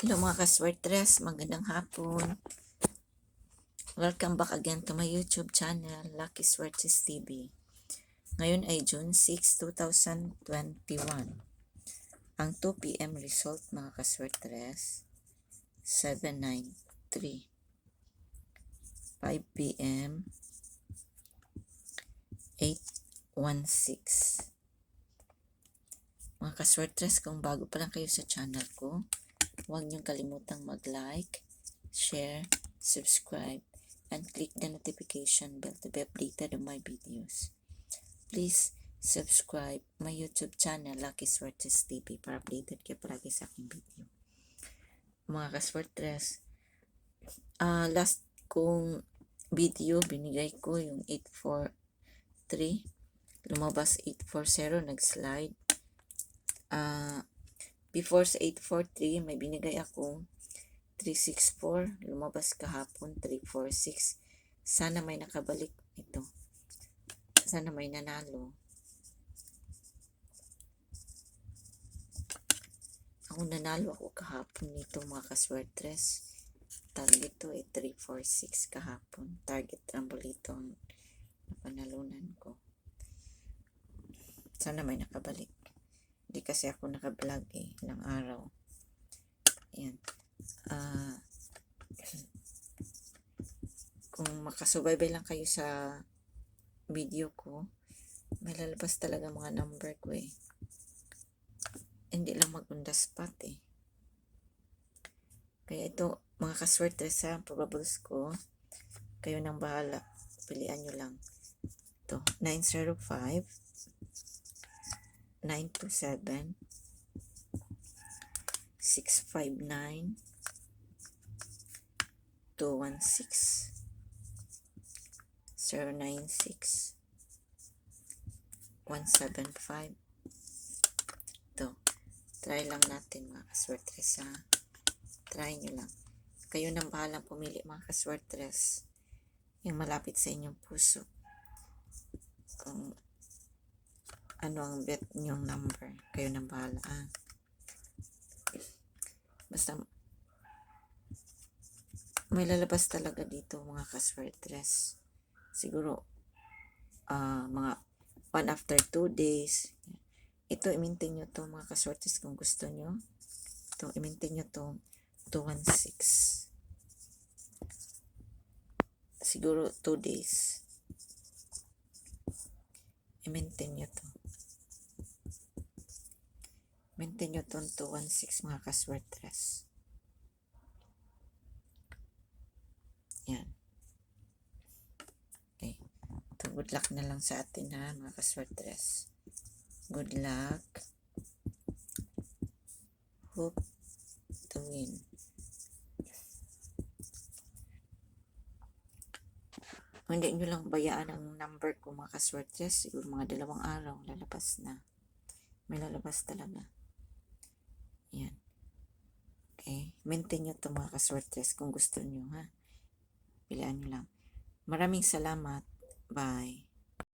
Hello mga kaswertres, magandang hapon. Welcome back again to my YouTube channel, Lucky Swertres TV. Ngayon ay June 6, 2021. Ang 2 p.m. result mga kaswertres, 793. 5 p.m. 816. Mga kaswertres, kung bago pa lang kayo sa channel ko, huwag niyong kalimutang mag-like, share, subscribe, and click the notification bell to be updated on my videos. Please subscribe my YouTube channel, Lucky Swertres TV, para updated kayo palagi sa aking video. Mga kaswertres, last kong video, binigay ko yung 843, lumabas 840, nag-slide. Before sa 843, may binigay akong 364, lumabas kahapon 346. Sana may nakabalik ito. Sana may nanalo. Nanalo ako kahapon nito mga kaswertres. Target to ay 346 kahapon. Target rambolito ang napanalunan ko. Sana may nakabalik. Hindi kasi ako nakablog ilang araw. Ayan. Kung makasubaybay lang kayo sa video ko, may lalabas talaga mga number ko Hindi lang mag-on-the spot Kaya ito, mga kaswerte sa probables ko, kayo nang bahala. Pilian nyo lang. Ito, 905, 927, 659, 216, 096, 175. Ito, try lang natin mga kaswertres Try nyo lang. Kayo nang bahalang pumili mga kaswertres. Yung malapit sa inyong puso. Kung ano ang bet nyong number, kayo nang bahala. Basta may lalabas talaga dito mga kaswertres. Siguro mga 1 after 2 days. Ito, i-maintain nyo to mga kaswertres kung gusto nyo. Ito, i-maintain nyo to 216. Siguro 2 days. I-maintain nyo to. Maintain nyo to 216 mga kaswertres. Yan. Okay. Ito, good luck na lang sa atin mga kaswertres. Good luck. Hope to win. Hindi nyo lang bayaan ang number ko mga kaswertres. Siguro mga 2 araw lalabas na. May lalabas talaga. Yan. Okay. Maintain nyo ito mga kaswertres kung gusto nyo Pilihan nyo lang. Maraming salamat. Bye.